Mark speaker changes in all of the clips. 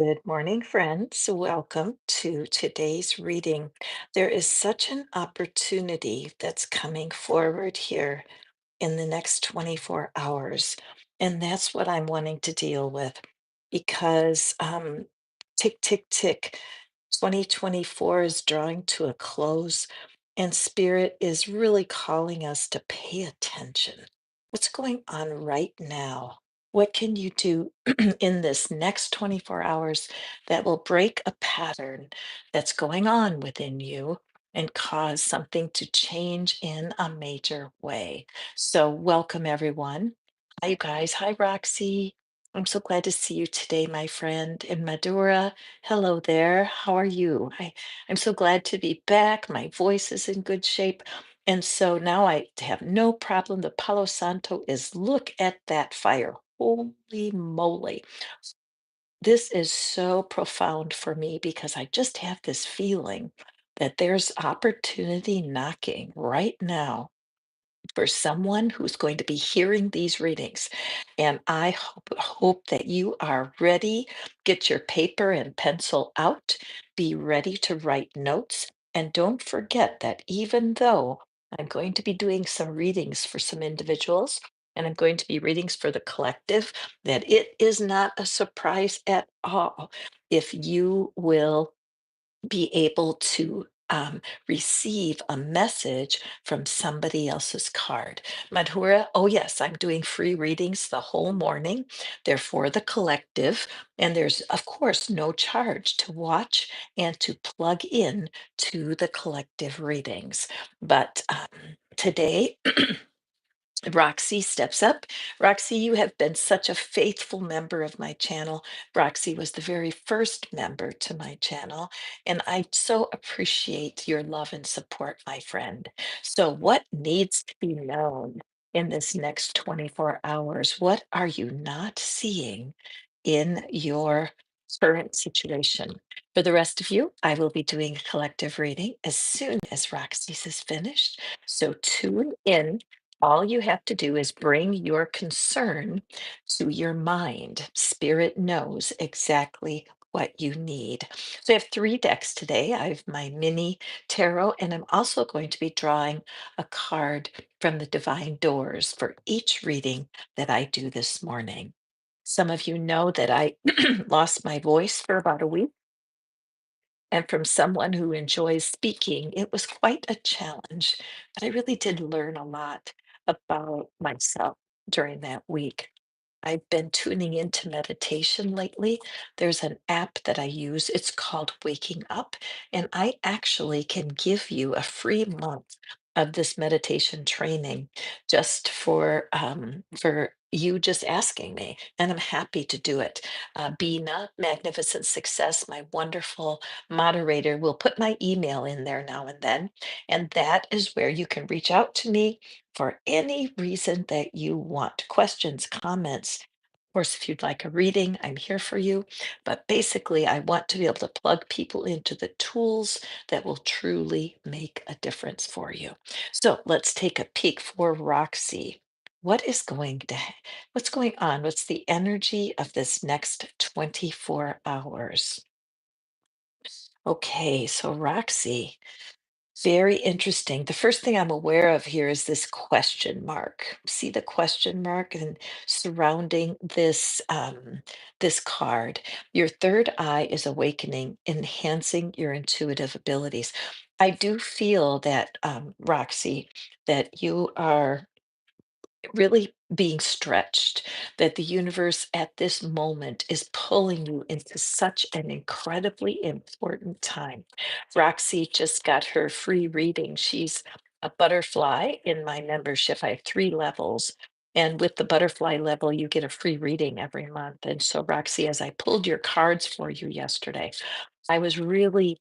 Speaker 1: Good morning, friends. Welcome to today's reading. There is such an opportunity that's coming forward here in the next 24 hours. And that's what I'm wanting to deal with because tick, tick, tick, 2024 is drawing to a close, and Spirit is really calling us to pay attention. What's going on right now? What can you do in this next 24 hours that will break a pattern that's going on within you and cause something to change in a major way? So, welcome everyone. Hi, you guys. Hi, Roxy. I'm so glad to see you today, my friend. And Madura, hello there. How are you? I'm so glad to be back. My voice is in good shape. And so now I have no problem. The Palo Santo is look at that fire. Holy moly. This is so profound for me because I just have this feeling that there's opportunity knocking right now for someone who's going to be hearing these readings. And I hope that you are ready. Get your paper and pencil out. Be ready to write notes. And don't forget that even though I'm going to be doing some readings for some individuals, and I'm going to be readings for the collective, that it is not a surprise at all if you will be able to receive a message from somebody else's card. Madhura, oh yes, I'm doing free readings the whole morning. They're for the collective, and there's, of course, no charge to watch and to plug in to the collective readings. But today, Roxy steps up. Roxy, you have been such a faithful member of my channel. Roxy was the very first member to my channel, and I so appreciate your love and support, my friend. So, what needs to be known in this next 24 hours? What are you not seeing in your current situation? For the rest of you, I will be doing a collective reading as soon as Roxy's is finished. So, tune in. All you have to do is bring your concern to your mind. Spirit knows exactly what you need. So I have three decks today. I have my mini tarot, and I'm also going to be drawing a card from the Divine Doors for each reading that I do this morning. Some of you know that I lost my voice for about a week. And from someone who enjoys speaking, it was quite a challenge, but I really did learn a lot about myself during that week. I've been tuning into meditation lately. There's an app that I use. It's called Waking Up, and I actually can give you a free month of this meditation training just for you just asking me, and I'm happy to do it. Bina, Magnificent Success, my wonderful moderator, will put my email in there now and then, and that is where you can reach out to me for any reason that you want. Questions, comments. Of course, if you'd like a reading, I'm here for you. But basically, I want to be able to plug people into the tools that will truly make a difference for you. So let's take a peek for Roxy. What's going on? What's the energy of this next 24 hours? Okay, so Roxy, very interesting. The first thing I'm aware of here is this question mark. See the question mark and surrounding this card. Your third eye is awakening, enhancing your intuitive abilities. I do feel that, Roxy, that you are really being stretched, that the universe at this moment is pulling you into such an incredibly important time. Roxy just got her free reading. She's a butterfly in my membership. I have three levels. And with the butterfly level, you get a free reading every month. And so, Roxy, as I pulled your cards for you yesterday, I was really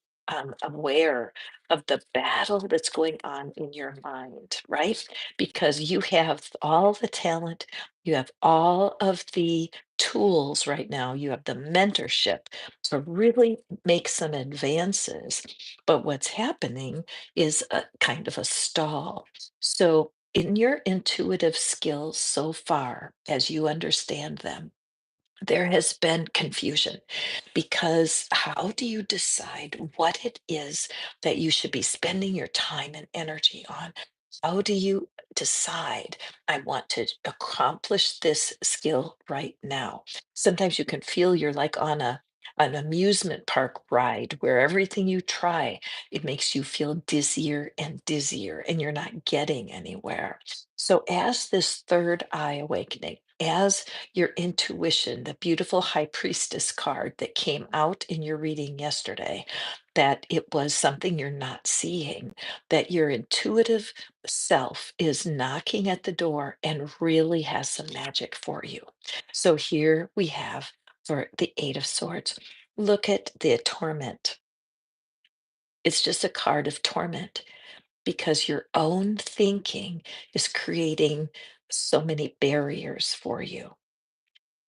Speaker 1: aware of the battle that's going on in your mind, right? Because you have all the talent, you have all of the tools right now, you have the mentorship to really make some advances. But what's happening is a kind of a stall. So, in your intuitive skills so far, as you understand them, There has been confusion because how do you decide what it is that you should be spending your time and energy on? How do you decide I want to accomplish this skill right now? Sometimes you can feel you're like on an amusement park ride where everything you try, it makes you feel dizzier and dizzier and you're not getting anywhere. So as this third eye awakening, as your intuition, the beautiful high priestess card that came out in your reading yesterday, that it was something you're not seeing, that your intuitive self is knocking at the door and really has some magic for you. So here we have for the Eight of Swords. Look at the torment. It's just a card of torment because your own thinking is creating so many barriers for you.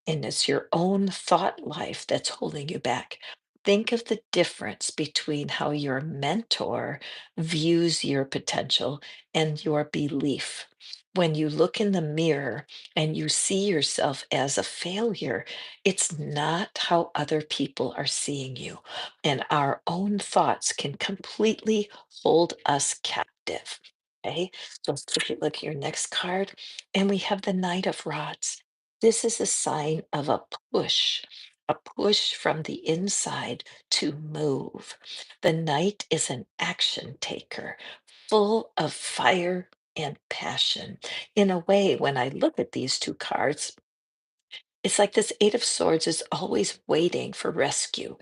Speaker 1: And it's your own thought life that's holding you back. Think of the difference between how your mentor views your potential and your belief. When you look in the mirror and you see yourself as a failure, it's not how other people are seeing you. And our own thoughts can completely hold us captive. Okay, so let's take a look at your next card. And we have the Knight of Rods. This is a sign of a push from the inside to move. The knight is an action taker, full of fire and passion. In a way, when I look at these two cards, it's like this Eight of Swords is always waiting for rescue.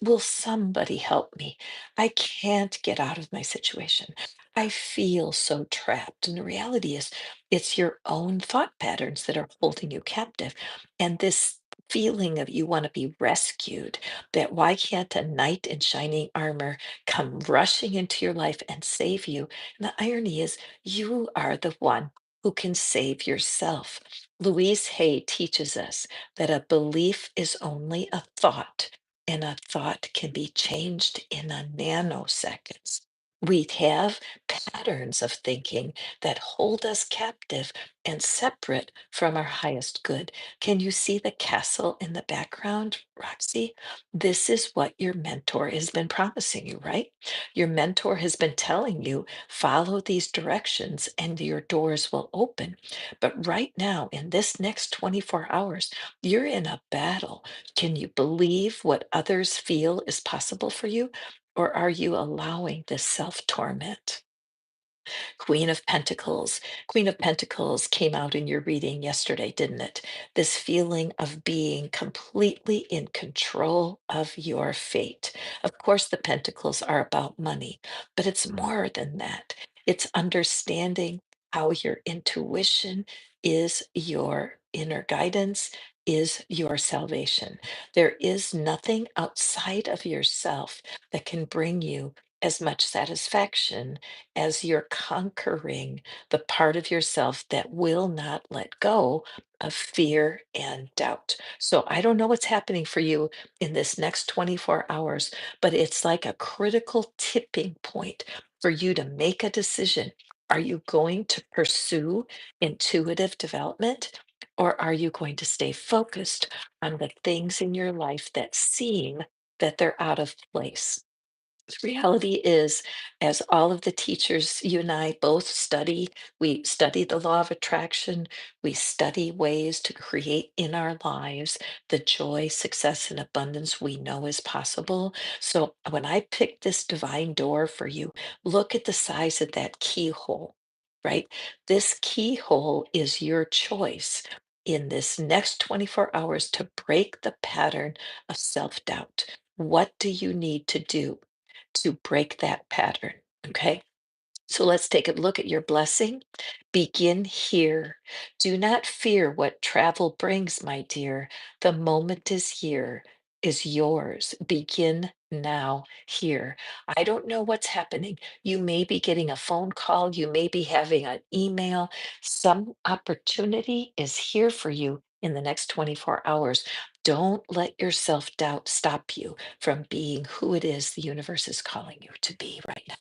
Speaker 1: Will somebody help me? I can't get out of my situation. I feel so trapped. And the reality is, it's your own thought patterns that are holding you captive. And this feeling of you want to be rescued, that why can't a knight in shining armor come rushing into your life and save you? And the irony is, you are the one who can save yourself. Louise Hay teaches us that a belief is only a thought, and a thought can be changed in a nanoseconds. We have patterns of thinking that hold us captive and separate from our highest good. Can you see the castle in the background, Roxy? This is what your mentor has been promising you, right? Your mentor has been telling you, follow these directions and your doors will open. But right now, in this next 24 hours, you're in a battle. Can you believe what others feel is possible for you? Or are you allowing this self torment? Queen of Pentacles. Queen of Pentacles came out in your reading yesterday, didn't it? This feeling of being completely in control of your fate. Of course, the Pentacles are about money, but it's more than that. It's understanding how your intuition is your inner guidance, is your salvation. There is nothing outside of yourself that can bring you as much satisfaction as you're conquering the part of yourself that will not let go of fear and doubt. So I don't know what's happening for you in this next 24 hours, but it's like a critical tipping point for you to make a decision. Are you going to pursue intuitive development? Or are you going to stay focused on the things in your life that seem that they're out of place? Reality is, as all of the teachers, you and I both study, we study the law of attraction, we study ways to create in our lives the joy, success, and abundance we know is possible. So when I picked this divine door for you, look at the size of that keyhole, right? This keyhole is your choice in this next 24 hours to break the pattern of self doubt. What do you need to do to break that pattern? Okay. So let's take a look at your blessing. Begin here. Do not fear what travel brings, my dear. The moment is here, is yours. Begin now, here. I don't know what's happening. You may be getting a phone call, you may be having an email. Some opportunity is here for you in the next 24 hours. Don't let your self doubt stop you from being who it is the universe is calling you to be right now.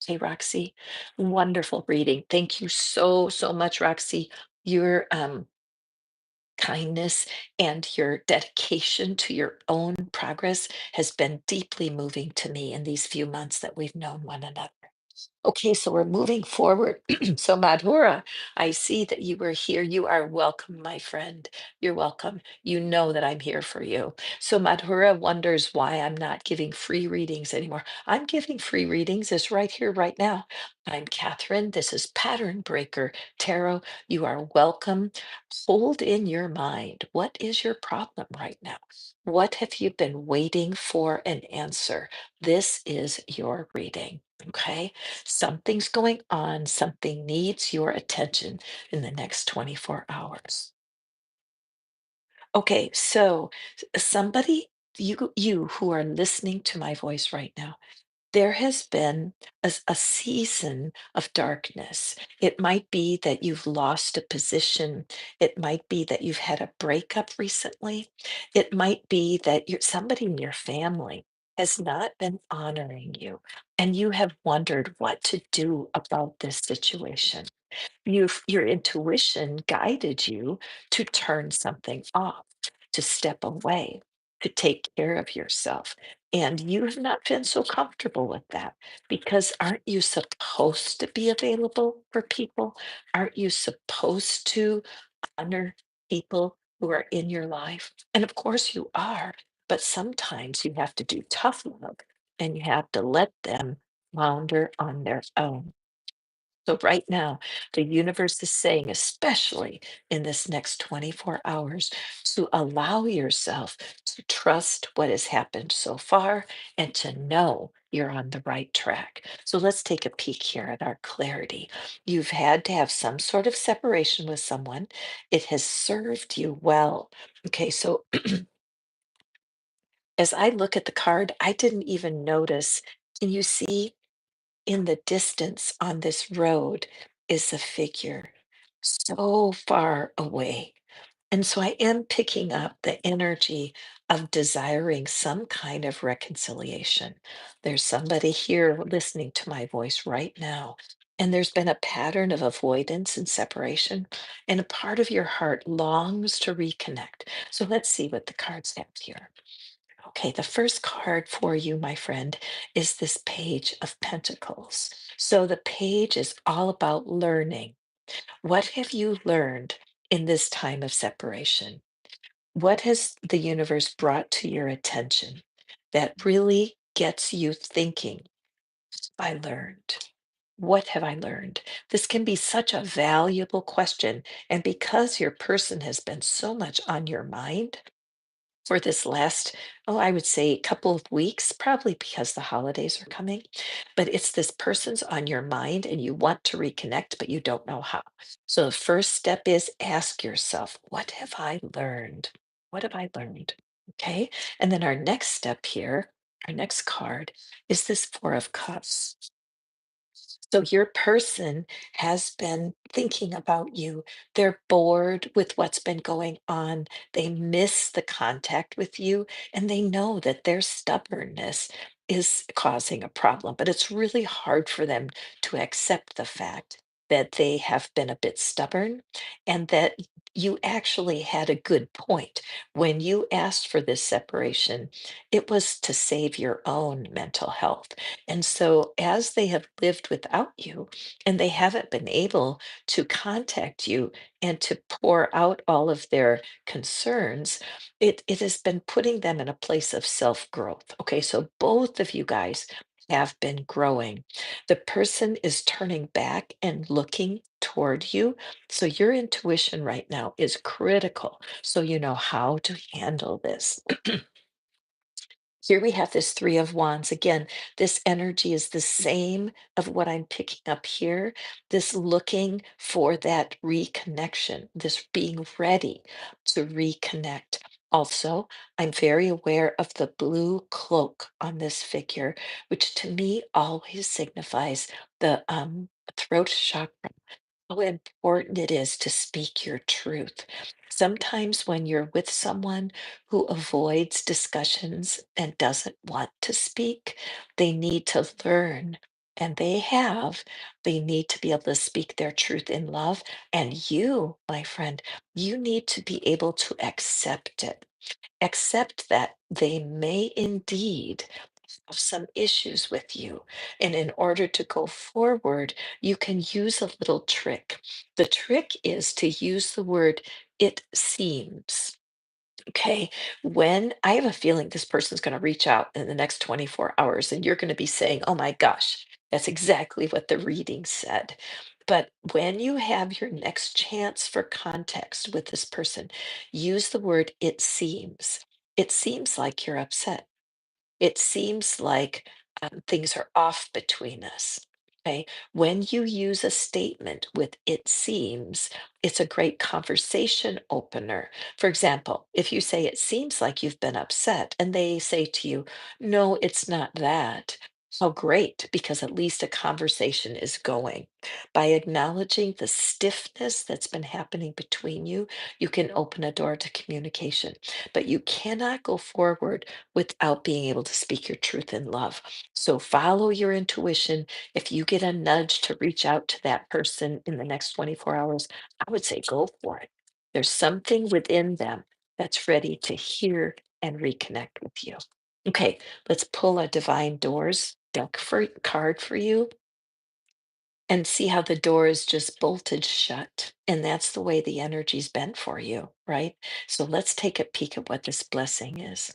Speaker 1: Hey, Roxy, wonderful reading. Thank you so, so much, Roxy. You're kindness and your dedication to your own progress has been deeply moving to me in these few months that we've known one another. Okay, so we're moving forward. So, Madhura, I see that you were here. You are welcome, my friend. You're welcome. You know that I'm here for you. So, Madhura wonders why I'm not giving free readings anymore. I'm giving free readings. It's right here, right now. I'm Catherine. This is Pattern Breaker Tarot. You are welcome. Hold in your mind. What is your problem right now? What have you been waiting for an answer? This is your reading. Okay. Something's going on, something needs your attention in the next 24 hours. Okay, so somebody, you who are listening to my voice right now, there has been a season of darkness. It might be that you've lost a position. It might be that you've had a breakup recently. It might be that somebody in your family has not been honoring you, and you have wondered what to do about this situation. Your intuition guided you to turn something off, to step away, to take care of yourself. And you have not been so comfortable with that because aren't you supposed to be available for people? Aren't you supposed to honor people who are in your life? And of course you are, but sometimes you have to do tough love and you have to let them flounder on their own. So, right now, the universe is saying, especially in this next 24 hours, to allow yourself to trust what has happened so far and to know you're on the right track. So, let's take a peek here at our clarity. You've had to have some sort of separation with someone, it has served you well. Okay, so as I look at the card, I didn't even notice. Can you see? In the distance on this road is a figure so far away. And so I am picking up the energy of desiring some kind of reconciliation. There's somebody here listening to my voice right now. And there's been a pattern of avoidance and separation, and a part of your heart longs to reconnect. So let's see what the cards have here. Okay, the first card for you, my friend, is this Page of Pentacles. So the page is all about learning. What have you learned in this time of separation? What has the universe brought to your attention that really gets you thinking? I learned. What have I learned? This can be such a valuable question. And because your person has been so much on your mind, for this last, oh, I would say couple of weeks, probably because the holidays are coming. But it's this person's on your mind and you want to reconnect, but you don't know how. So the first step is ask yourself, what have I learned? What have I learned? Okay. And then our next step here, our next card is this Four of Cups. So your person has been thinking about you. They're bored with what's been going on. They miss the contact with you, and they know that their stubbornness is causing a problem. But it's really hard for them to accept the fact that they have been a bit stubborn and that you actually had a good point. When you asked for this separation, it was to save your own mental health. And so, as they have lived without you and they haven't been able to contact you and to pour out all of their concerns, it has been putting them in a place of self growth. Okay, so both of you guys have been growing. The person is turning back and looking toward you. So, your intuition right now is critical. So, you know how to handle this. Here we have this Three of Wands. Again, this energy is the same of what I'm picking up here. This looking for that reconnection, this being ready to reconnect. Also, I'm very aware of the blue cloak on this figure, which to me always signifies the throat chakra, how important it is to speak your truth. Sometimes when you're with someone who avoids discussions and doesn't want to speak, they need to learn. and they need to be able to speak their truth in love. And you, my friend, you need to be able to accept it. Accept that they may indeed have some issues with you. And in order to go forward, you can use a little trick. The trick is to use the word it seems. Okay. When I have a feeling this person's going to reach out in the next 24 hours, and you're going to be saying, oh my gosh, that's exactly what the reading said. But when you have your next chance for context with this person, use the word it seems. It seems like you're upset. It seems like things are off between us. Okay. When you use a statement with it seems, it's a great conversation opener. For example, if you say it seems like you've been upset and they say to you, no, it's not that. Oh, great, because at least a conversation is going. By acknowledging the stiffness that's been happening between you can open a door to communication. But you cannot go forward without being able to speak your truth in love. So follow your intuition. If you get a nudge to reach out to that person in the next 24 hours, I would say go for it. There's something within them that's ready to hear and reconnect with you. Okay, let's pull a divine doors deck for card for you and see how the door is just bolted shut. And that's the way the energy's been for you, right? So let's take a peek at what this blessing is.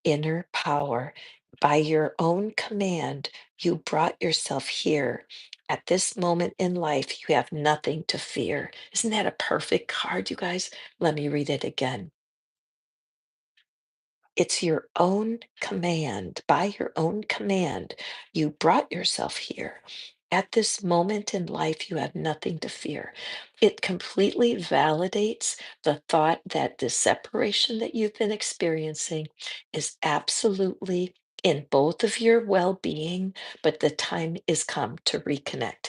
Speaker 1: Inner power. By your own command, you brought yourself here. At this moment in life, you have nothing to fear. Isn't that a perfect card, you guys? Let me read it again. It's your own command. By your own command, you brought yourself here. At this moment in life, you have nothing to fear. It completely validates the thought that the separation that you've been experiencing is absolutely in both of your well being, but the time is come to reconnect.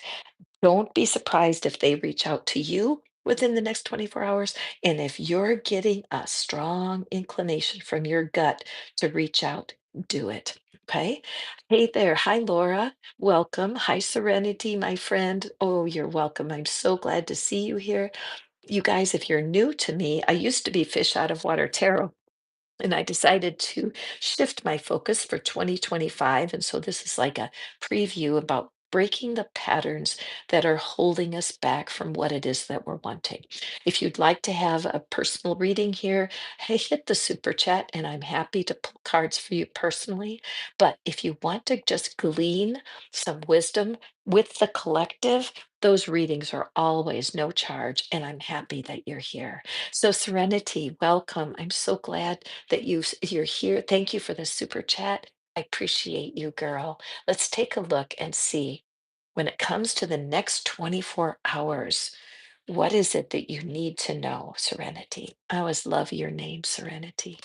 Speaker 1: Don't be surprised if they reach out to you within the next 24 hours. And if you're getting a strong inclination from your gut to reach out, do it. Okay. Hey there. Hi, Laura. Welcome. Hi, Serenity, my friend. Oh, you're welcome. I'm so glad to see you here. You guys, if you're new to me, I used to be Fish Out of Water Tarot. And I decided to shift my focus for 2025. And so this is like a preview about breaking the patterns that are holding us back from what it is that we're wanting. If you'd like to have a personal reading here, hey, hit the super chat and I'm happy to pull cards for you personally. But if you want to just glean some wisdom with the collective, those readings are always no charge. And I'm happy that you're here. So, Serenity, welcome. I'm so glad that you're here. Thank you for the super chat. I appreciate you, girl. Let's take a look and see when it comes to the next 24 hours, what is it that you need to know, Serenity? I always love your name, Serenity.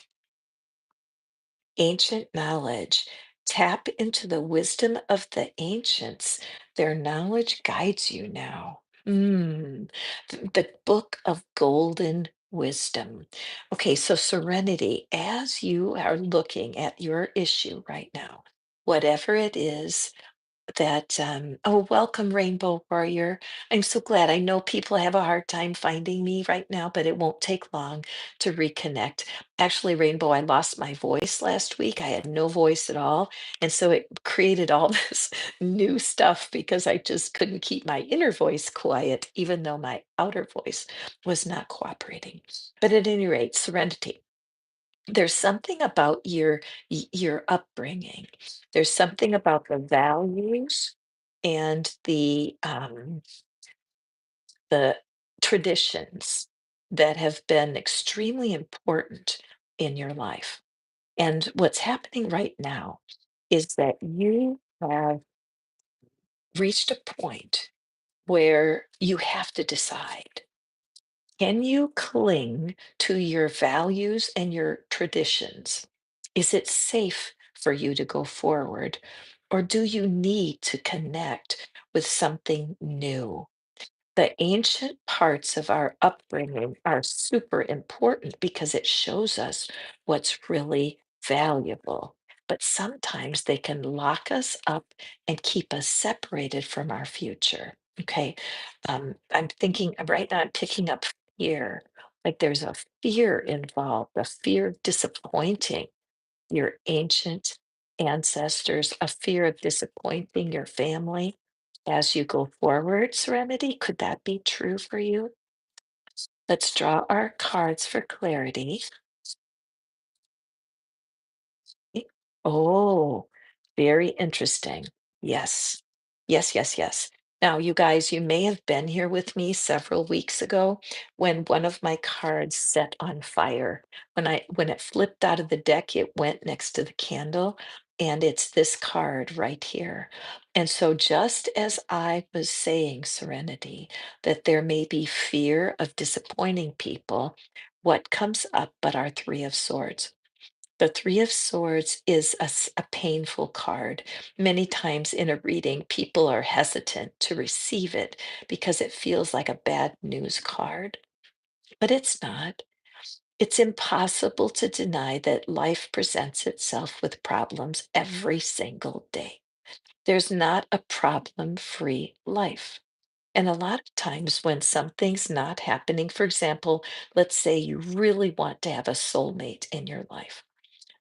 Speaker 1: Ancient knowledge. Tap into the wisdom of the ancients. Their knowledge guides you now. The book of golden wisdom. Okay, so serenity, as you are looking at your issue right now, whatever it is, oh, welcome, Rainbow Warrior. I'm so glad. I know people have a hard time finding me right now, but it won't take long to reconnect. Actually, Rainbow, I lost my voice last week. I had no voice at all. And so it created all this new stuff because I just couldn't keep my inner voice quiet, even though my outer voice was not cooperating. But at any rate, serenity. There's something about your upbringing. There's something about the values and the traditions that have been extremely important in your life. And what's happening right now is that you have reached a point where you have to decide. Can you cling to your values and your traditions? Is it safe for you to go forward? Or do you need to connect with something new? The ancient parts of our upbringing are super important because it shows us what's really valuable. but sometimes they can lock us up and keep us separated from our future. Okay. I'm thinking right now, I'm picking up fear. Like there's a fear involved, a fear of disappointing your ancient ancestors, a fear of disappointing your family as you go forward, Serenity. Could that be true for you? Let's draw our cards for clarity. Oh, very interesting. Yes. Yes, yes, yes. Now, you guys, you may have been here with me several weeks ago when one of my cards set on fire. When it flipped out of the deck, it went next to the candle, and it's this card right here. And so just as I was saying, Serenity, that there may be fear of disappointing people, what comes up but our Three of Swords? The Three of Swords is a painful card. Many times in a reading, people are hesitant to receive it because it feels like a bad news card, but it's not. It's impossible to deny that life presents itself with problems every single day. There's not a problem-free life. And a lot of times when something's not happening, for example, let's say you really want to have a soulmate in your life,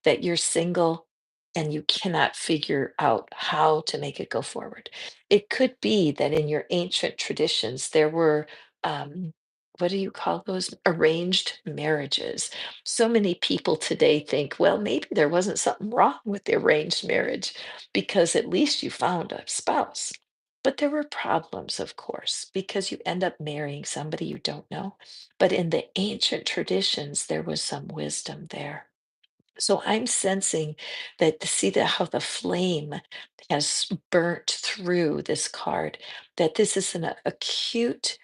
Speaker 1: that you're single and you cannot figure out how to make it go forward. It could be that in your ancient traditions, there were, what do you call those? Arranged marriages. So many people today think, well, maybe there wasn't something wrong with the arranged marriage because at least you found a spouse. But there were problems, of course, because you end up marrying somebody you don't know. But in the ancient traditions, there was some wisdom there. So I'm sensing that to see how the flame has burnt through this card, that this is an acute,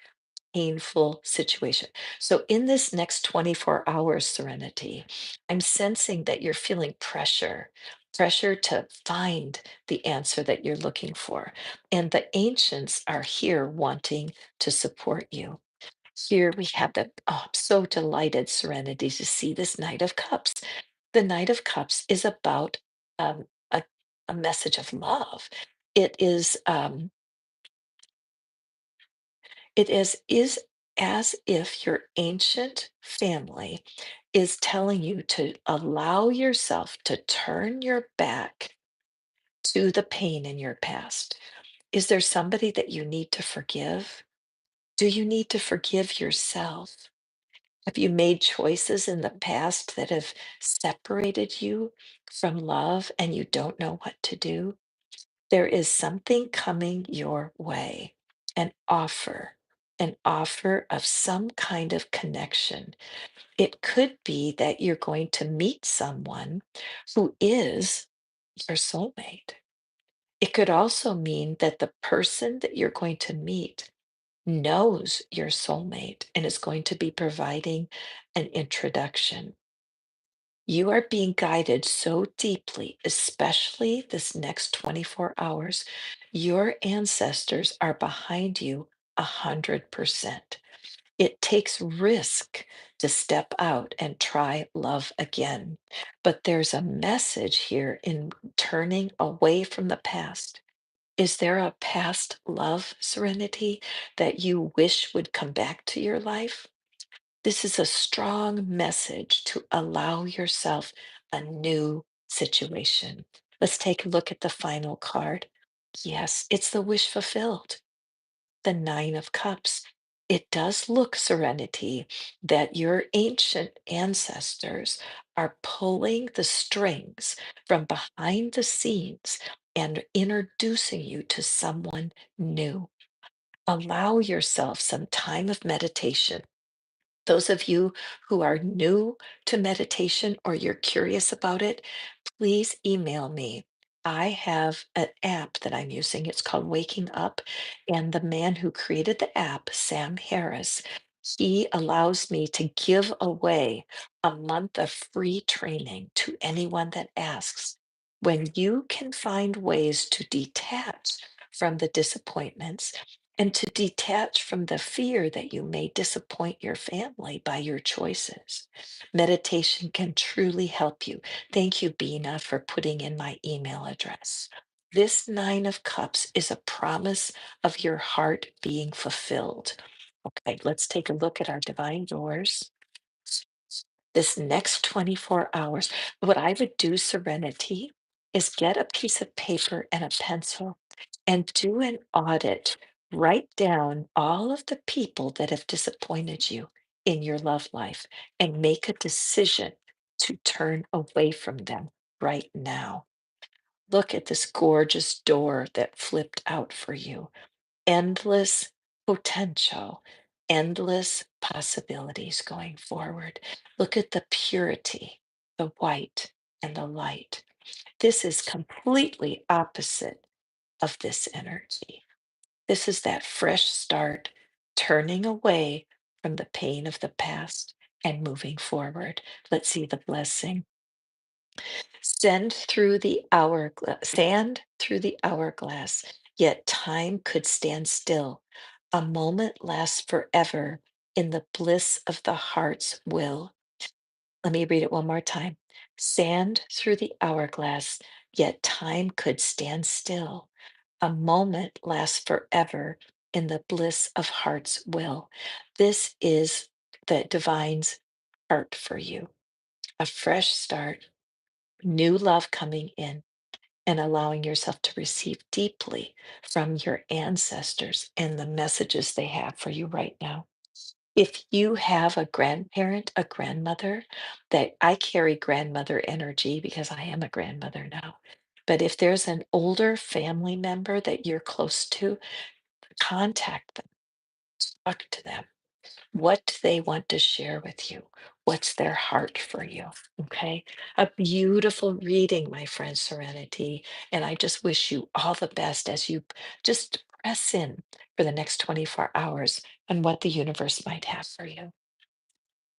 Speaker 1: painful situation. So in this next 24 hours, Serenity, I'm sensing that you're feeling pressure, pressure to find the answer that you're looking for. And the ancients are here wanting to support you. Here we have the, oh, I'm so delighted, Serenity, to see this Knight of Cups. The Knight of Cups is about a, a message of love. It is as if your ancient family is telling you to allow yourself to turn your back to the pain in your past. Is there somebody that you need to forgive? Do you need to forgive yourself? Have you made choices in the past that have separated you from love and you don't know what to do? There is something coming your way, an offer, an offer of some kind of connection. It could be that you're going to meet someone who is your soulmate. It could also mean that the person that you're going to meet knows your soulmate and is going to be providing an introduction. You are being guided so deeply, especially this next 24 hours. Your ancestors are behind you 100%. It takes risk to step out and try love again. But there's a message here in turning away from the past. Is there a past love, Serenity, that you wish would come back to your life? This is a strong message to allow yourself a new situation. Let's take a look at the final card. Yes, it's the wish fulfilled, the Nine of Cups. It does look, Serenity, that your ancient ancestors are pulling the strings from behind the scenes and introducing you to someone new. Allow yourself some time of meditation. Those of you who are new to meditation or you're curious about it, please email me. I have an app that I'm using. It's called Waking Up. And the man who created the app, Sam Harris, he allows me to give away a month of free training to anyone that asks. When you can find ways to detach from the disappointments and to detach from the fear that you may disappoint your family by your choices. Meditation can truly help you. Thank you, Bina, for putting in my email address. This Nine of Cups is a promise of your heart being fulfilled. Okay, let's take a look at our divine doors. This next 24 hours, what I would do, Serenity, is get a piece of paper and a pencil and do an audit. Write down all of the people that have disappointed you in your love life and make a decision to turn away from them right now. Look at this gorgeous door that flipped out for you. Endless potential, endless possibilities going forward. Look at the purity, the white, and the light. This is completely opposite of this energy. This is that fresh start, turning away from the pain of the past and moving forward. Let's see the blessing. Stand through the hourglass, yet time could stand still. A moment lasts forever in the bliss of the heart's will. Let me read it one more time. Sand through the hourglass, yet time could stand still. A moment lasts forever in the bliss of heart's will. This is the divine's heart for you. A fresh start, new love coming in, and allowing yourself to receive deeply from your ancestors and the messages they have for you right now. If you have a grandparent, a grandmother, that I carry grandmother energy because I am a grandmother now. But if there's an older family member that you're close to, contact them, talk to them. What do they want to share with you? What's their heart for you? Okay. A beautiful reading, my friend Serenity. And I just wish you all the best as you just press in for the next 24 hours on what the universe might have for you.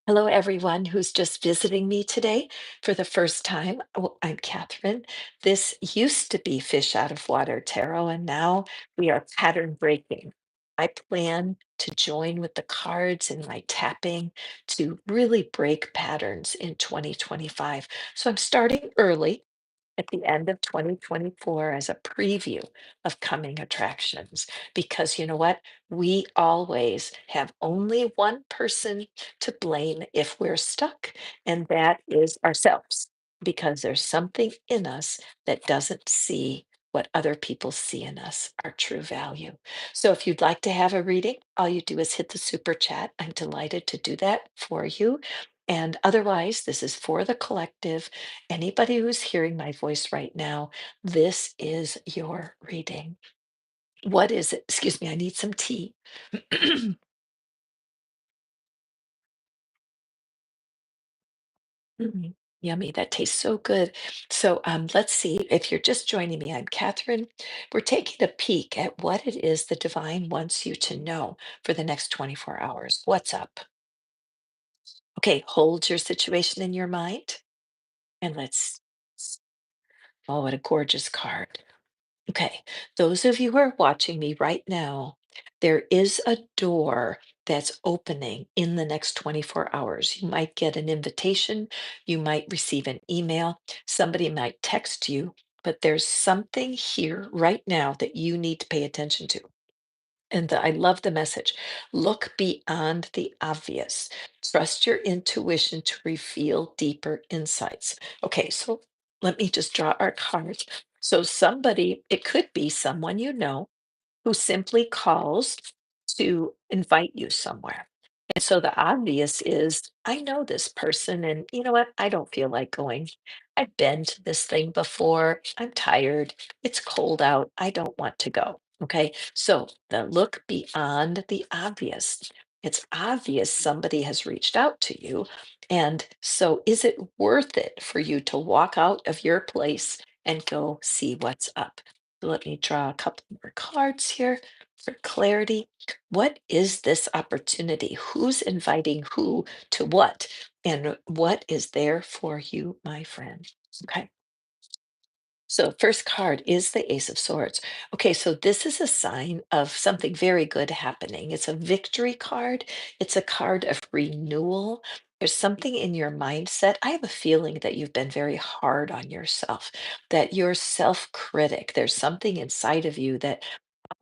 Speaker 1: Hello, everyone who's just visiting me today for the first time. I'm Catherine. This used to be Fish Out of Water Tarot, and now we are pattern breaking. I plan to join with the cards in my tapping to really break patterns in 2025. So I'm starting early at the end of 2024 as a preview of coming attractions. Because you know what? We always have only one person to blame if we're stuck, and that is ourselves. Because there's something in us that doesn't see what other people see in us, our true value. So if you'd like to have a reading, all you do is hit the super chat. I'm delighted to do that for you. And otherwise, this is for the collective. Anybody who's hearing my voice right now, this is your reading. What is it? Excuse me, I need some tea. Mm, yummy. That tastes so good. So let's see. If you're just joining me, I'm Catherine. We're taking a peek at what it is the divine wants you to know for the next 24 hours. What's up? Okay, hold your situation in your mind and oh, what a gorgeous card. Okay, those of you who are watching me right now, there is a door that's opening in the next 24 hours. You might get an invitation, you might receive an email, somebody might text you, but there's something here right now that you need to pay attention to. And I love the message. Look beyond the obvious. Trust your intuition to reveal deeper insights. Okay, so let me just draw our cards. So, somebody, it could be someone you know who simply calls to invite you somewhere. And so the obvious is, I know this person, and you know what? I don't feel like going. I've been to this thing before. I'm tired. It's cold out. I don't want to go. Okay. So the look beyond the obvious. It's obvious somebody has reached out to you. And so is it worth it for you to walk out of your place and go see what's up? Let me draw a couple more cards here for clarity. What is this opportunity? Who's inviting who to what? And what is there for you, my friend? Okay. So, first card is the Ace of Swords. Okay, so this is a sign of something very good happening. It's a victory card, it's a card of renewal. There's something in your mindset. I have a feeling that you've been very hard on yourself, that you're self critic. There's something inside of you that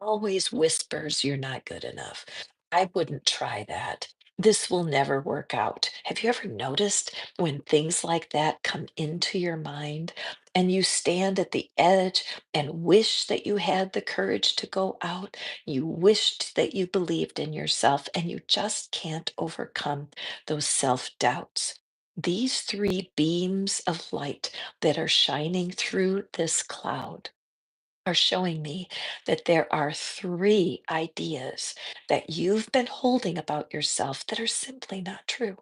Speaker 1: always whispers you're not good enough. I wouldn't try that. This will never work out. Have you ever noticed when things like that come into your mind and you stand at the edge and wish that you had the courage to go out? You wished that you believed in yourself and you just can't overcome those self doubts. These three beams of light that are shining through this cloud are showing me that there are three ideas that you've been holding about yourself that are simply not true.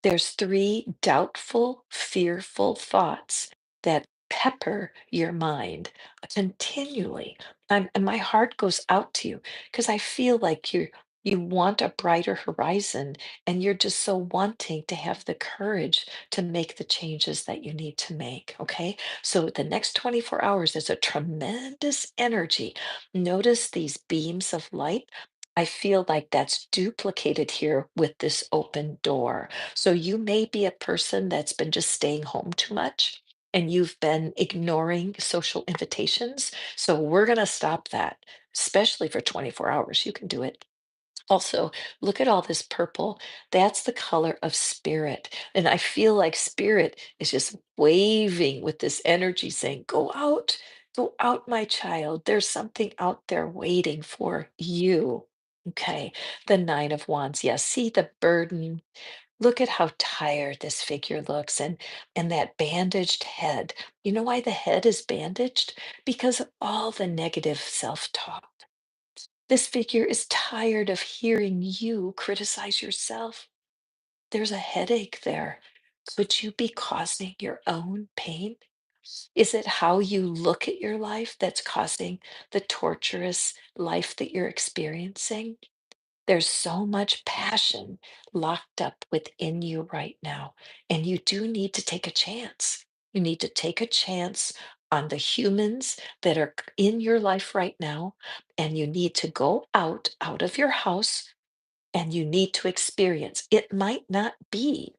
Speaker 1: There's three doubtful, fearful thoughts that pepper your mind continually. And my heart goes out to you because I feel like you want a brighter horizon and you're just so wanting to have the courage to make the changes that you need to make. Okay. So the next 24 hours is a tremendous energy. Notice these beams of light. I feel like that's duplicated here with this open door. So you may be a person that's been just staying home too much and you've been ignoring social invitations. So we're going to stop that, especially for 24 hours. You can do it. Also, look at all this purple. That's the color of spirit. And I feel like spirit is just waving with this energy saying, go out, my child. There's something out there waiting for you. Okay. The Nine of Wands. Yes. See the burden. Look at how tired this figure looks and that bandaged head. You know why the head is bandaged? Because of all the negative self-talk. This figure is tired of hearing you criticize yourself. There's a headache there. Could you be causing your own pain? Is it how you look at your life that's causing the torturous life that you're experiencing? There's so much passion locked up within you right now, and you do need to take a chance. You need to take a chance on the humans that are in your life right now, and you need to go out of your house and you need to experience. It might not be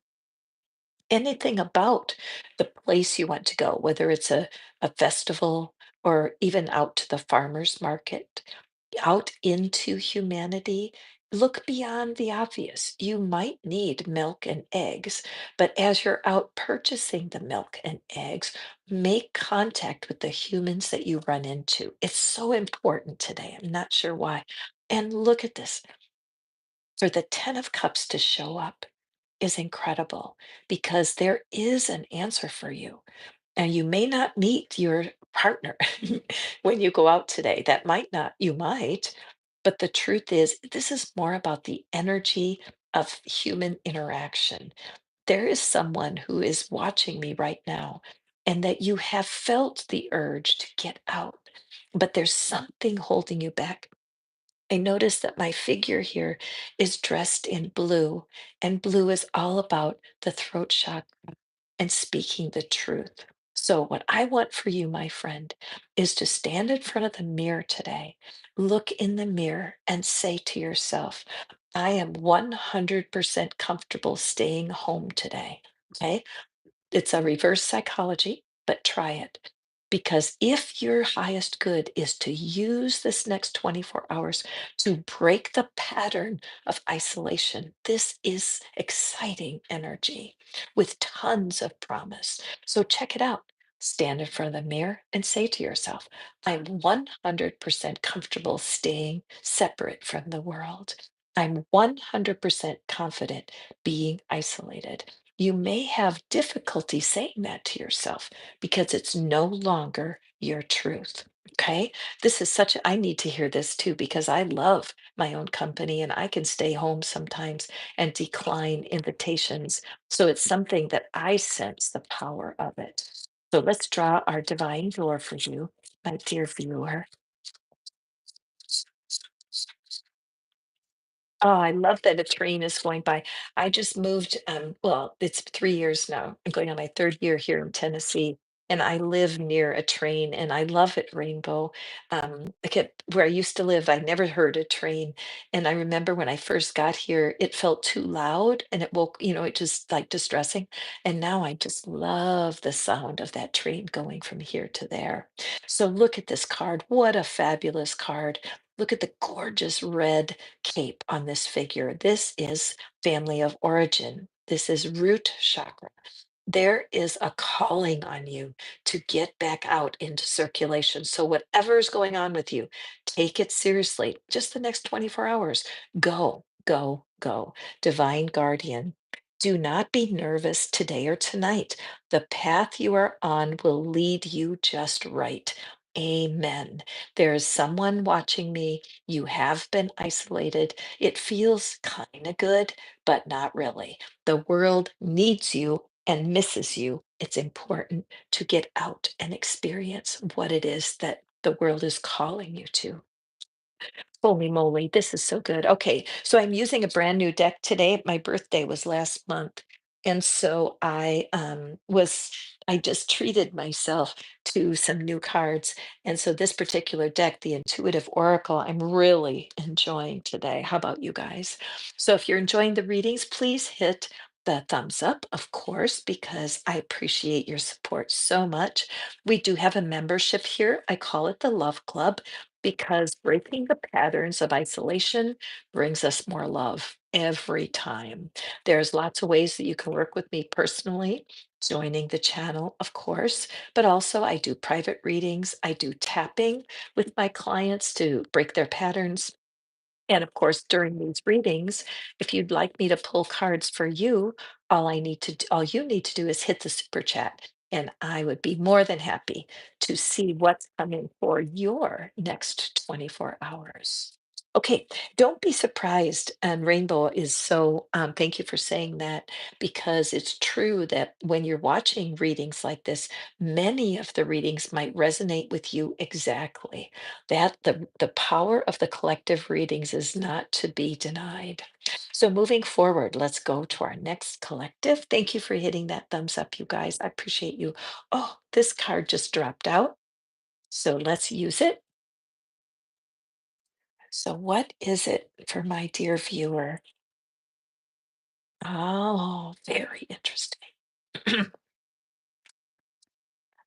Speaker 1: anything about the place you want to go, whether it's a festival or even out to the farmer's market, out into humanity. Look beyond the obvious. You might need milk and eggs, but as you're out purchasing the milk and eggs, make contact with the humans that you run into. It's so important today. I'm not sure why. And look at this, for the 10 of Cups to show up is incredible because there is an answer for you. And you may not meet your partner when you go out today. That might not, you might, but the truth is, this is more about the energy of human interaction. There is someone who is watching me right now, and that you have felt the urge to get out, but there's something holding you back. I notice that my figure here is dressed in blue, and blue is all about the throat chakra and speaking the truth. So, what I want for you, my friend, is to stand in front of the mirror today, look in the mirror, and say to yourself, I am 100% comfortable staying home today. Okay. It's a reverse psychology, but try it. Because if your highest good is to use this next 24 hours to break the pattern of isolation, this is exciting energy with tons of promise. So check it out. Stand in front of the mirror and say to yourself, I'm 100% comfortable staying separate from the world. I'm 100% confident being isolated. You may have difficulty saying that to yourself because it's no longer your truth. Okay. This is such I need to hear this too because I love my own company and I can stay home sometimes and decline invitations. So it's something that I sense the power of it. So let's draw our divine door for you, my dear viewer. Oh, I love that a train is going by. I just moved, well, it's 3 years now. I'm going on my 3rd year here in Tennessee. and I live near a train, and I love it, Rainbow. Where I used to live, I never heard a train, and I remember when I first got here, it felt too loud, and it woke, it just like distressing. And now I just love the sound of that train going from here to there. So look at this card. What a fabulous card. Look at the gorgeous red cape on this figure. This is family of origin. This is root chakra. There is a calling on you to get back out into circulation. So, whatever is going on with you, take it seriously. Just the next 24 hours, go, go, go. Divine guardian, do not be nervous today or tonight. The path you are on will lead you just right. Amen. There is someone watching me. You have been isolated. It feels kind of good, but not really. The world needs you and misses you. It's important to get out and experience what it is that the world is calling you to. Holy moly, this is so good. Okay, so I'm using a brand new deck today. My birthday was last month. And so I just treated myself to some new cards. And so this particular deck, the Intuitive Oracle, I'm really enjoying today. How about you guys? So if you're enjoying the readings, please hit the thumbs up, of course, because I appreciate your support so much. We do have a membership here. I call it the Love Club because breaking the patterns of isolation brings us more love every time. There's lots of ways that you can work with me personally, joining the channel, of course, but also I do private readings. I do tapping with my clients to break their patterns. And of course, during these readings, if you'd like me to pull cards for you, all you need to do is hit the super chat, and I would be more than happy to see what's coming for your next 24 hours. Okay, don't be surprised. And Rainbow is so, thank you for saying that, because it's true that when you're watching readings like this, many of the readings might resonate with you exactly. That the power of the collective readings is not to be denied. So moving forward, let's go to our next collective. Thank you for hitting that thumbs up, you guys. I appreciate you. Oh, this card just dropped out. So let's use it. So what is it for my dear viewer? Oh, very interesting.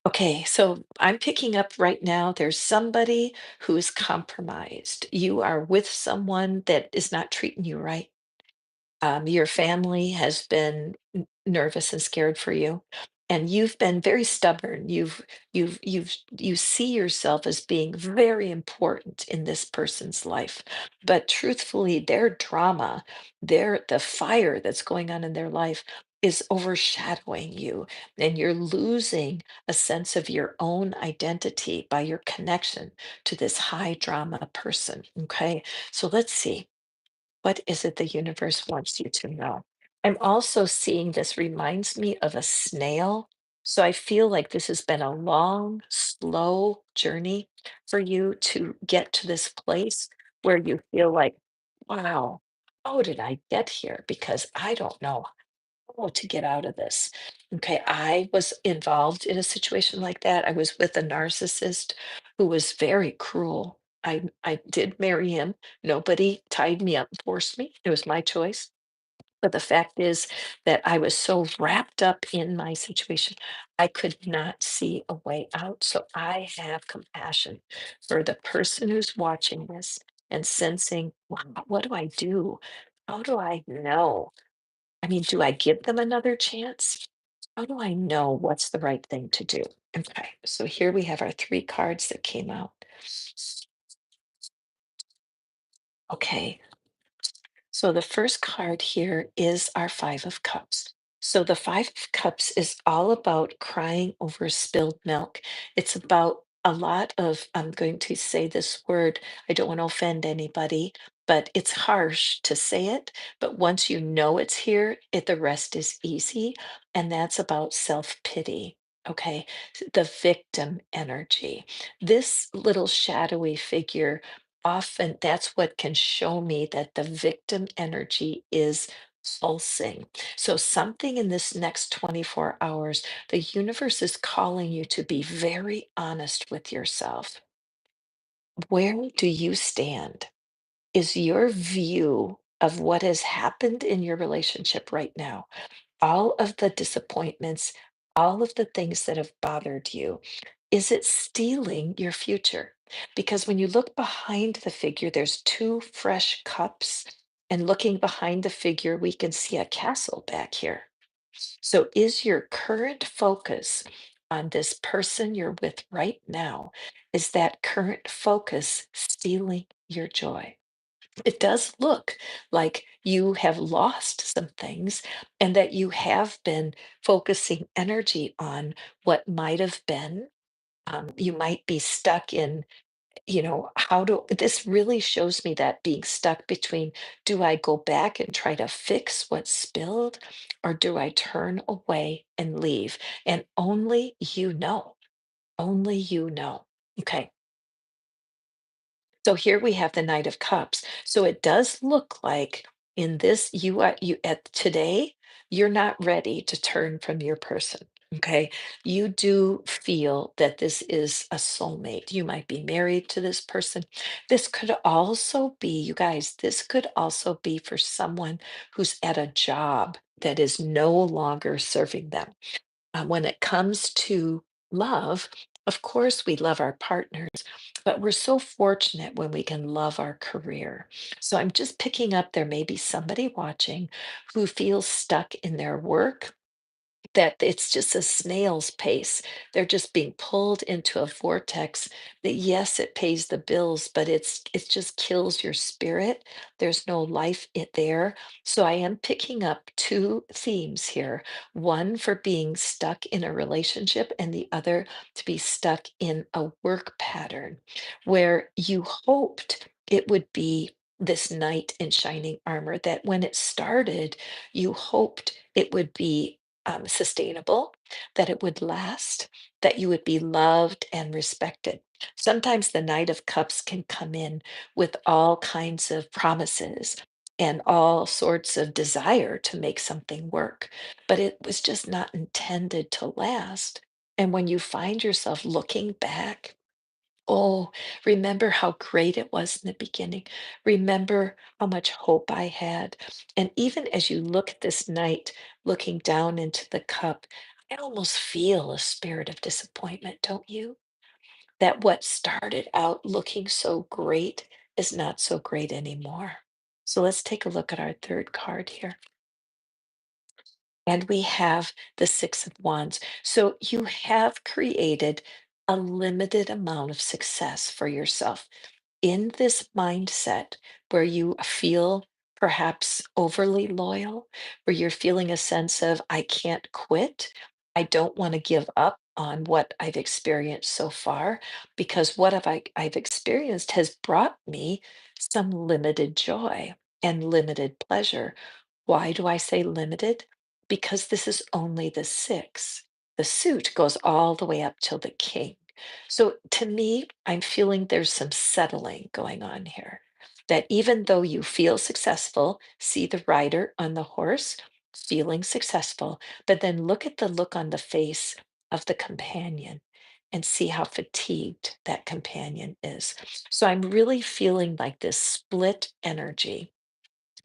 Speaker 1: Okay, so I'm picking up right now, there's somebody who is compromised. You are with someone that is not treating you right. Your family has been nervous and scared for you, and you've been very stubborn. You see yourself as being very important in this person's life, but truthfully, their drama, the fire that's going on in their life is overshadowing you, and you're losing a sense of your own identity by your connection to this high drama person. Okay, so let's see. What is it the universe wants you to know? I'm also seeing this reminds me of a snail. So I feel like this has been a long, slow journey for you to get to this place where you feel like, wow, how did I get here? Because I don't know to get out of this. Okay, I was involved in a situation like that. I was with a narcissist who was very cruel. I did marry him. Nobody tied me up and forced me. It was my choice. But the fact is that I was so wrapped up in my situation, I could not see a way out. So I have compassion for the person who's watching this and sensing, wow, what do I do? How do I know? I mean, do I give them another chance? How do I know what's the right thing to do? Okay, so here we have our three cards that came out. Okay, so the first card here is our Five of Cups. So the Five of Cups is all about crying over spilled milk. It's about a lot of, I'm going to say this word, I don't want to offend anybody, but it's harsh to say it. But once you know it's here, the rest is easy. And that's about self-pity. Okay, the victim energy. This little shadowy figure often that's what can show me that the victim energy is pulsing. So, something in this next 24 hours, the universe is calling you to be very honest with yourself. Where do you stand? Is your view of what has happened in your relationship right now, all of the disappointments, all of the things that have bothered you, is it stealing your future? Because when you look behind the figure, there's two fresh cups. And looking behind the figure, we can see a castle back here. So, is your current focus on this person you're with right now? Is that current focus stealing your joy? It does look like you have lost some things and that you have been focusing energy on what might have been. You might be stuck in, how do this really shows me that being stuck between, do I go back and try to fix what's spilled, or do I turn away and leave? And only you know. Okay. So here we have the Knight of Cups. So it does look like in this, you at today, you're not ready to turn from your person. Okay. You do feel that this is a soulmate. You might be married to this person. This could also be, you guys, this could also be for someone who's at a job that is no longer serving them. When it comes to love, of course, we love our partners, but we're so fortunate when we can love our career. So I'm just picking up there may be somebody watching who feels stuck in their work, that it's just a snail's pace. They're just being pulled into a vortex that, yes, it pays the bills, but it just kills your spirit. There's no life there. So I am picking up two themes here. One for being stuck in a relationship, and the other to be stuck in a work pattern where you hoped it would be this knight in shining armor, that when it started, you hoped it would be sustainable, that it would last, that you would be loved and respected. Sometimes the Knight of Cups can come in with all kinds of promises and all sorts of desire to make something work, but it was just not intended to last. And when you find yourself looking back, oh, remember how great it was in the beginning. Remember how much hope I had. And even as you look at this night, looking down into the cup, I almost feel a spirit of disappointment, don't you? That what started out looking so great is not so great anymore. So let's take a look at our third card here. And we have the Six of Wands. So you have created a limited amount of success for yourself in this mindset where you feel perhaps overly loyal, where you're feeling a sense of, I can't quit. I don't want to give up on what I've experienced so far because what I've experienced has brought me some limited joy and limited pleasure. Why do I say limited? Because this is only the six. The suit goes all the way up till the king. So to me, I'm feeling there's some settling going on here. That even though you feel successful, see the rider on the horse feeling successful, but then look at the look on the face of the companion and see how fatigued that companion is. So I'm really feeling like this split energy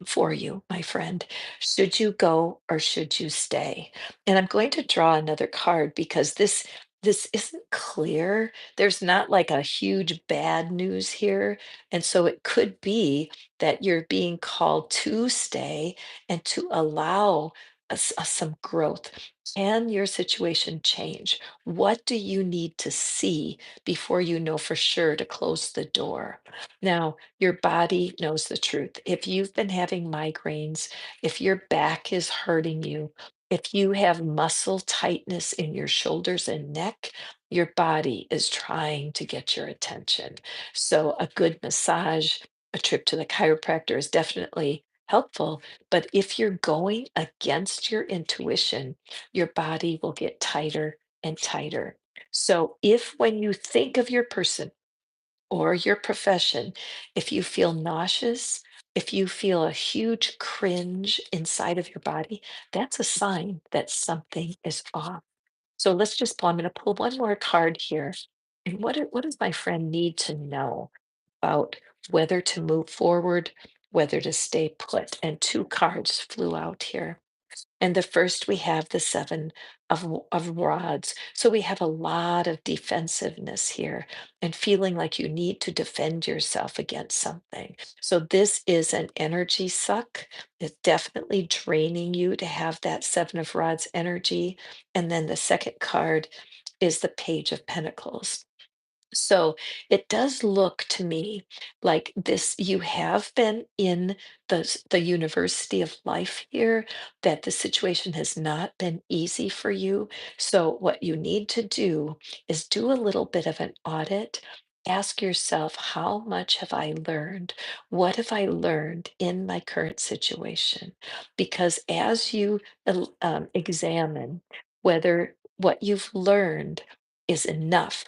Speaker 1: for you, my friend. Should you go or should you stay? And I'm going to draw another card because this isn't clear. There's not like a huge bad news here. And so it could be that you're being called to stay and to allow some growth. Can your situation change? What do you need to see before you know for sure to close the door? Now, your body knows the truth. If you've been having migraines, if your back is hurting you, if you have muscle tightness in your shoulders and neck, your body is trying to get your attention. So, a good massage, a trip to the chiropractor is definitely helpful. But if you're going against your intuition, your body will get tighter and tighter. So, if when you think of your person, or your profession, if you feel nauseous, If you feel a huge cringe inside of your body, that's a sign that something is off. So let's just pull. I'm going to pull one more card here. And what does my friend need to know about whether to move forward, whether to stay put? And two cards flew out here. And the first, we have the seven of rods. So we have a lot of defensiveness here and feeling like you need to defend yourself against something. So this is an energy suck. It's definitely draining you to have that seven of rods energy. And then the second card is the page of pentacles. So it does look to me like this, you have been in the university of life here, that the situation has not been easy for you. So what you need to do is do a little bit of an audit. Ask yourself, how much have I learned? What have I learned in my current situation? Because as you examine whether what you've learned is enough,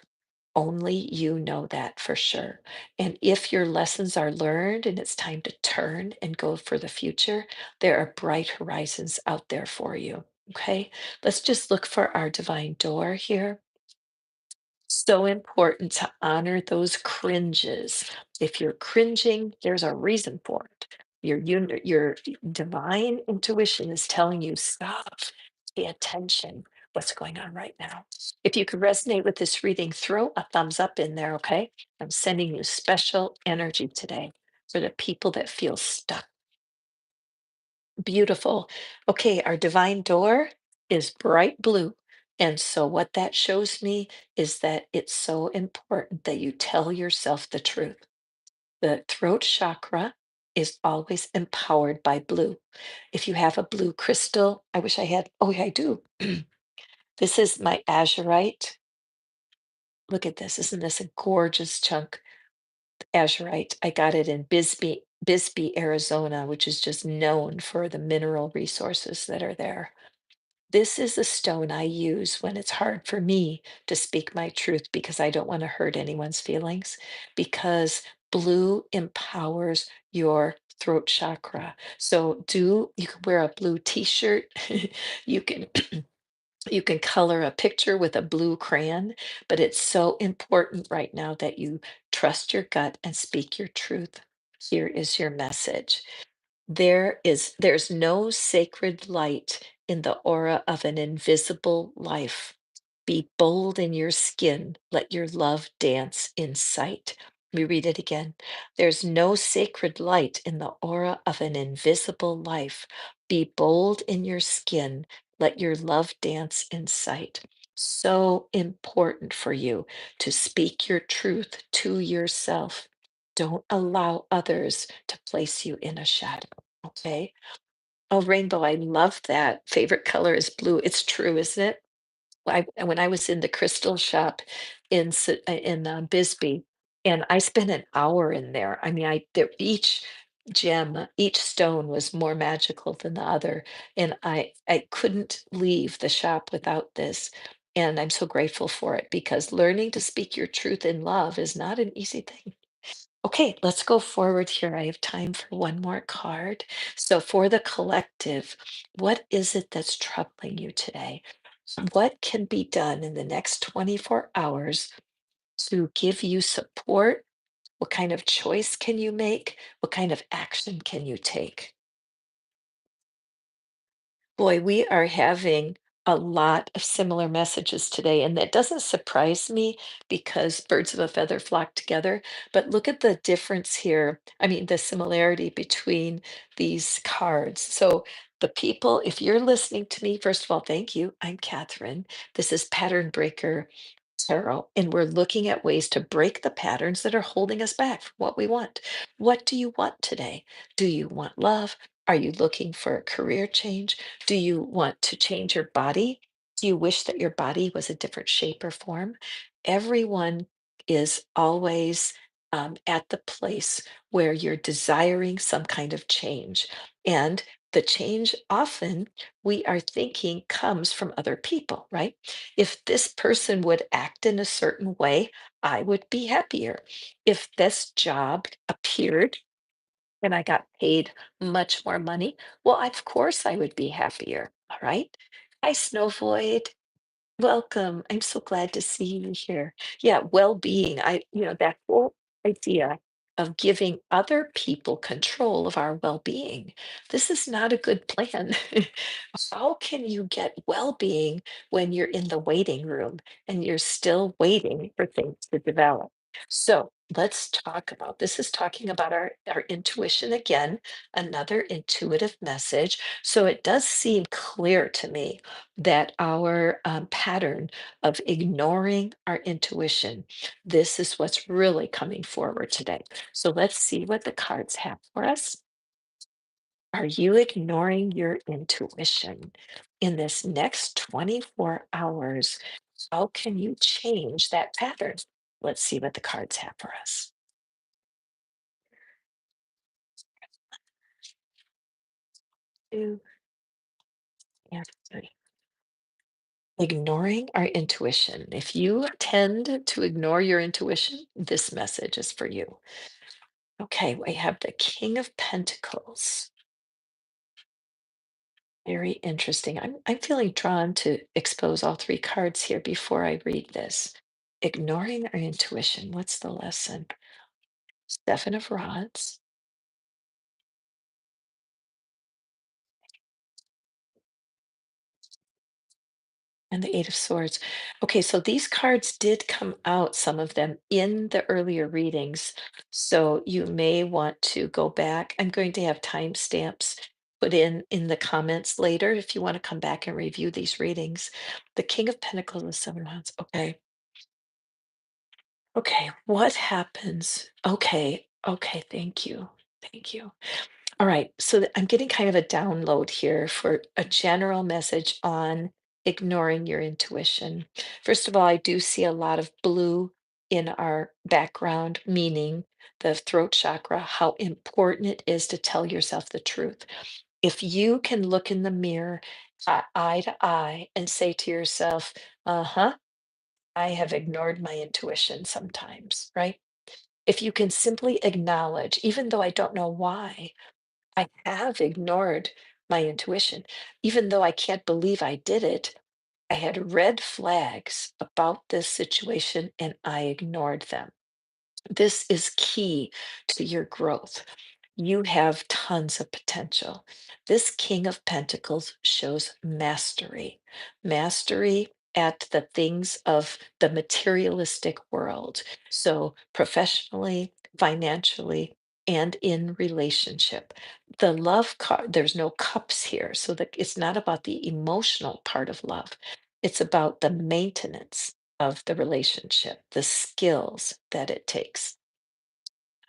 Speaker 1: only you know that for sure. And if your lessons are learned and it's time to turn and go for the future, there are bright horizons out there for you. Okay, let's just look for our divine door here. So important to honor those cringes. If you're cringing, there's a reason for it. Your divine intuition is telling you, stop, pay attention. What's going on right now? If you could resonate with this reading, throw a thumbs up in there, okay? I'm sending you special energy today for the people that feel stuck. Beautiful. Okay, our divine door is bright blue. And so, what that shows me is that it's so important that you tell yourself the truth. The throat chakra is always empowered by blue. If you have a blue crystal, I wish I had, oh, yeah, I do. This is my azurite. Look at this. Isn't this a gorgeous chunk? Azurite. I got it in Bisbee, Arizona, which is just known for the mineral resources that are there. This is a stone I use when it's hard for me to speak my truth because I don't want to hurt anyone's feelings. Because blue empowers your throat chakra. So you can wear a blue t-shirt. You can you can color a picture with a blue crayon, but it's so important right now that you trust your gut and speak your truth. Here is your message. There's no sacred light in the aura of an invisible life. Be bold in your skin. Let your love dance in sight. Let me read it again. There's no sacred light in the aura of an invisible life. Be bold in your skin. Let your love dance in sight. So important for you to speak your truth to yourself. Don't allow others to place you in a shadow. Okay. Oh, rainbow. I love that. Favorite color is blue. It's true, isn't it? When I was in the crystal shop in Bisbee, and I spent an hour in there. I mean, each gem, each stone was more magical than the other, and I couldn't leave the shop without this. And I'm so grateful for it because learning to speak your truth in love is not an easy thing. Okay, let's go forward here. I have time for one more card. So, for the collective, what is it that's troubling you today? What can be done in the next 24 hours to give you support? What kind of choice can you make? What kind of action can you take? Boy, we are having a lot of similar messages today, and that doesn't surprise me because birds of a feather flock together. But look at the difference here. I mean, the similarity between these cards. So, the people, if you're listening to me, first of all, thank you. I'm Catherine. This is Pattern Breaker Tarot, and we're looking at ways to break the patterns that are holding us back from what we want. What do you want today? Do you want love? Are you looking for a career change? Do you want to change your body? Do you wish that your body was a different shape or form? Everyone is always at the place where you're desiring some kind of change. And the change often we are thinking comes from other people, right? If this person would act in a certain way, I would be happier. If this job appeared and I got paid much more money, well, of course I would be happier. All right. Hi, Snow Void. Welcome. I'm so glad to see you here. Yeah, well-being. That whole idea of giving other people control of our well-being. This is not a good plan. How can you get well-being when you're in the waiting room and you're still waiting for things to develop? So let's talk about this is talking about our intuition again, another intuitive message. So it does seem clear to me that our pattern of ignoring our intuition, this is what's really coming forward today. So let's see what the cards have for us. Are you ignoring your intuition in this next 24 hours? How can you change that pattern? Let's see what the cards have for us. Two and three. Ignoring our intuition. If you tend to ignore your intuition, this message is for you. Okay, we have the King of Pentacles. Very interesting. I'm feeling drawn to expose all three cards here before I read this. Ignoring our intuition. What's the lesson? Seven of Rods and the Eight of Swords. Okay, so these cards did come out, some of them in the earlier readings. So you may want to go back. I'm going to have timestamps put in the comments later if you want to come back and review these readings. The King of Pentacles and Seven of Wands. Okay. Okay, what happens? Okay, okay, thank you. Thank you. All right, so I'm getting kind of a download here for a general message on ignoring your intuition. First of all, I do see a lot of blue in our background, meaning the throat chakra, how important it is to tell yourself the truth. If you can look in the mirror, eye to eye, and say to yourself, uh-huh, I have ignored my intuition sometimes, right? If you can simply acknowledge, even though I don't know why, I have ignored my intuition, even though I can't believe I did it, I had red flags about this situation and I ignored them. This is key to your growth. You have tons of potential. This King of Pentacles shows mastery, mastery at the things of the materialistic world. So, professionally, financially, and in relationship. The love card, there's no cups here. So, that it's not about the emotional part of love, it's about the maintenance of the relationship, the skills that it takes.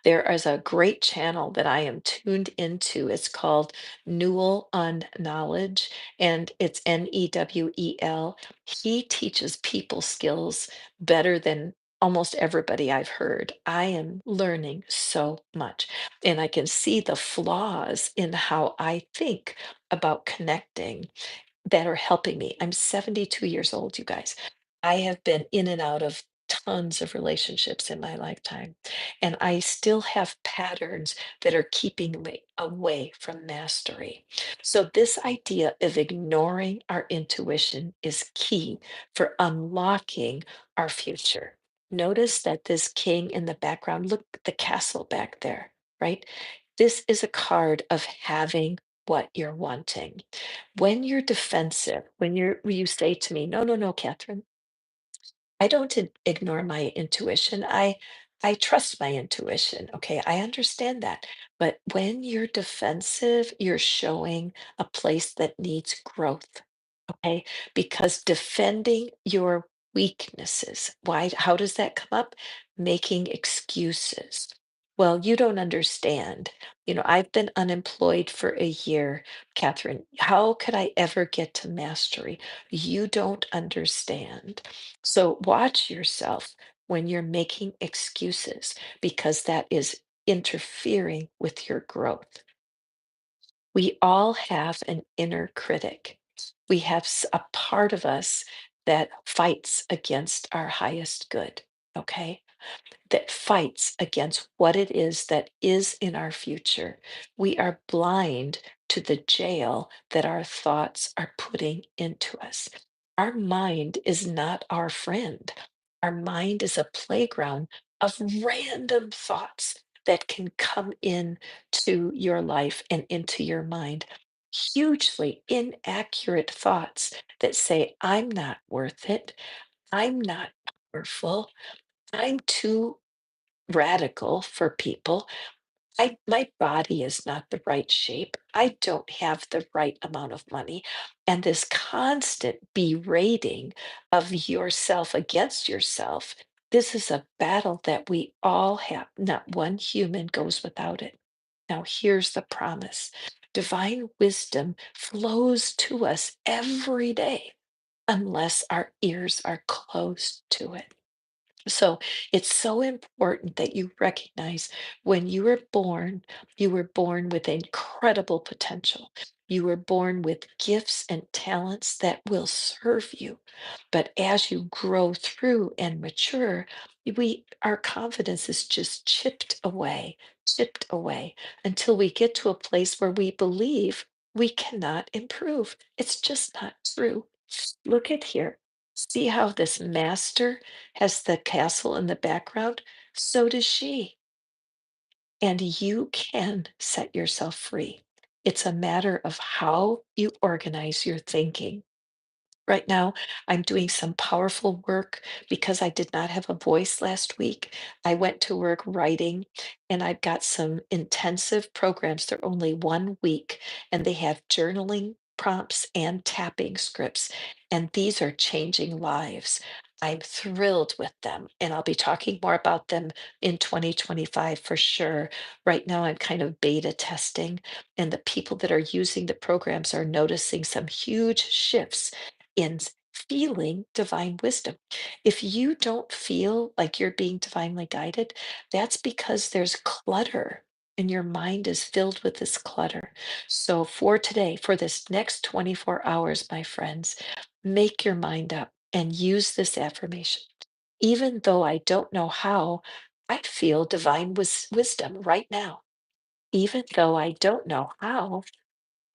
Speaker 1: There is a great channel that I am tuned into. It's called Newell on Knowledge, and it's Newel. He teaches people skills better than almost everybody I've heard. I am learning so much, and I can see the flaws in how I think about connecting that are helping me. I'm 72 years old, you guys. I have been in and out of tons of relationships in my lifetime, and I still have patterns that are keeping me away from mastery. So, this idea of ignoring our intuition is key for unlocking our future. Notice that this king in the background, look at the castle back there, right? This is a card of having what you're wanting. When you're defensive, when you say to me, "No, no, no, Catherine, I don't ignore my intuition. I trust my intuition." Okay, I understand that. But when you're defensive, you're showing a place that needs growth. Okay, because defending your weaknesses, why, how does that come up? Making excuses. Well, you don't understand. I've been unemployed for a year, Catherine. How could I ever get to mastery? You don't understand. So watch yourself when you're making excuses because that is interfering with your growth. We all have an inner critic. We have a part of us that fights against our highest good. Okay, that fights against what it is that is in our future. We are blind to the jail that our thoughts are putting into us. Our mind is not our friend. Our mind is a playground of random thoughts that can come in to your life and into your mind. Hugely inaccurate thoughts that say, I'm not worth it. I'm not powerful. I'm too radical for people. My body is not the right shape. I don't have the right amount of money. And this constant berating of yourself against yourself, this is a battle that we all have. Not one human goes without it. Now, here's the promise. Divine wisdom flows to us every day unless our ears are closed to it. So it's so important that you recognize when you were born with incredible potential. You were born with gifts and talents that will serve you. But as you grow through and mature, our confidence is just chipped away until we get to a place where we believe we cannot improve. It's just not true. Look at here. See how this master has the castle in the background? So does she. And you can set yourself free. It's a matter of how you organize your thinking. Right now, I'm doing some powerful work because I did not have a voice last week. I went to work writing, and I've got some intensive programs. They're only 1 week, and they have journaling prompts and tapping scripts. And these are changing lives. I'm thrilled with them, and I'll be talking more about them in 2025 for sure. Right now, I'm kind of beta testing, and the people that are using the programs are noticing some huge shifts in feeling divine wisdom. If you don't feel like you're being divinely guided, that's because there's clutter and your mind is filled with this clutter. So, for today, for this next 24 hours, my friends, make your mind up and use this affirmation. Even though I don't know how, I feel divine wisdom right now. Even though I don't know how,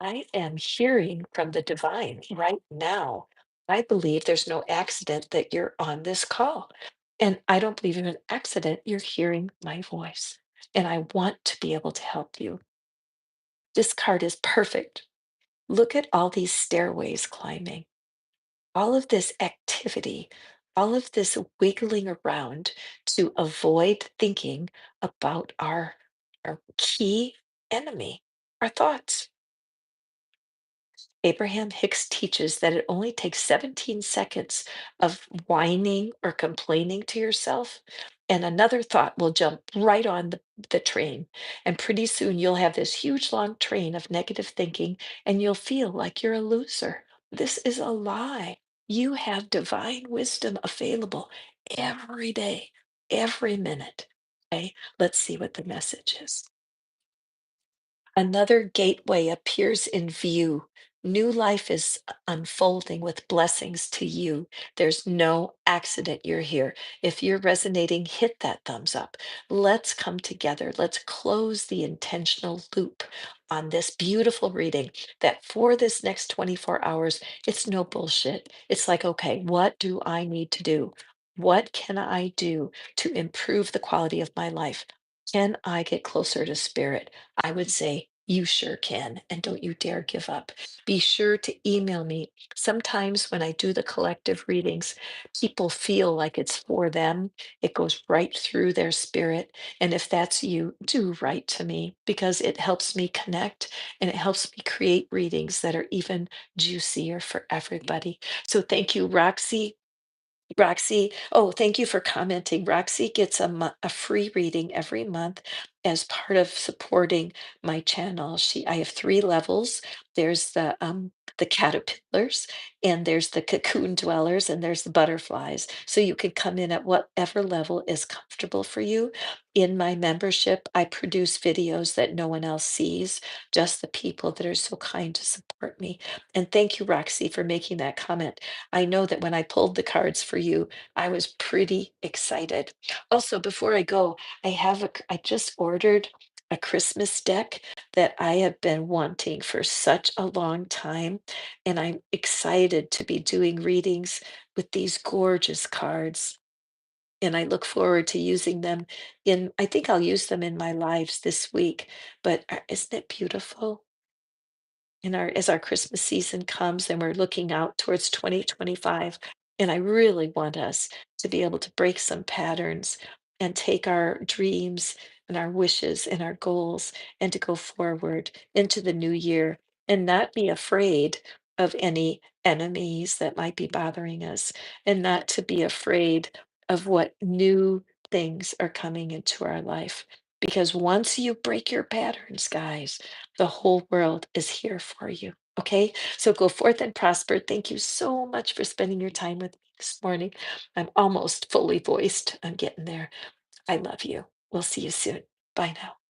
Speaker 1: I am hearing from the divine right now. I believe there's no accident that you're on this call. And I don't believe in an accident you're hearing my voice. And I want to be able to help you. This card is perfect. Look at all these stairways climbing, all of this activity, all of this wiggling around to avoid thinking about our key enemy, our thoughts. Abraham Hicks teaches that it only takes 17 seconds of whining or complaining to yourself, and another thought will jump right on the train. And pretty soon you'll have this huge long train of negative thinking, and you'll feel like you're a loser. This is a lie. You have divine wisdom available every day, every minute. Okay, let's see what the message is. Another gateway appears in view. New life is unfolding with blessings to you. There's no accident you're here. If you're resonating, hit that thumbs up. Let's come together. Let's close the intentional loop on this beautiful reading that for this next 24 hours, it's no bullshit. It's like, okay, what do I need to do? What can I do to improve the quality of my life? Can I get closer to spirit? I would say you sure can, and don't you dare give up. Be sure to email me. Sometimes when I do the collective readings, people feel like it's for them. It goes right through their spirit. And if that's you, do write to me because it helps me connect and it helps me create readings that are even juicier for everybody. So thank you, Roxy. Roxy, oh, thank you for commenting. Roxy gets a free reading every month as part of supporting my channel. I have 3 levels. There's the the caterpillars, and there's the cocoon dwellers, and there's the butterflies. So you can come in at whatever level is comfortable for you. In my membership, I produce videos that no one else sees, just the people that are so kind to support me. And thank you, Roxy, for making that comment. I know that when I pulled the cards for you, I was pretty excited. Also, before I go, I just ordered a Christmas deck that I have been wanting for such a long time, and I'm excited to be doing readings with these gorgeous cards. And I look forward to using them I think I'll use them in my lives this week. But isn't it beautiful? As our Christmas season comes and we're looking out towards 2025, and I really want us to be able to break some patterns and take our dreams and our wishes and our goals and to go forward into the new year and not be afraid of any enemies that might be bothering us and not to be afraid of what new things are coming into our life. Because once you break your patterns, guys, the whole world is here for you. Okay. So go forth and prosper. Thank you so much for spending your time with me this morning. I'm almost fully voiced. I'm getting there. I love you. We'll see you soon. Bye now.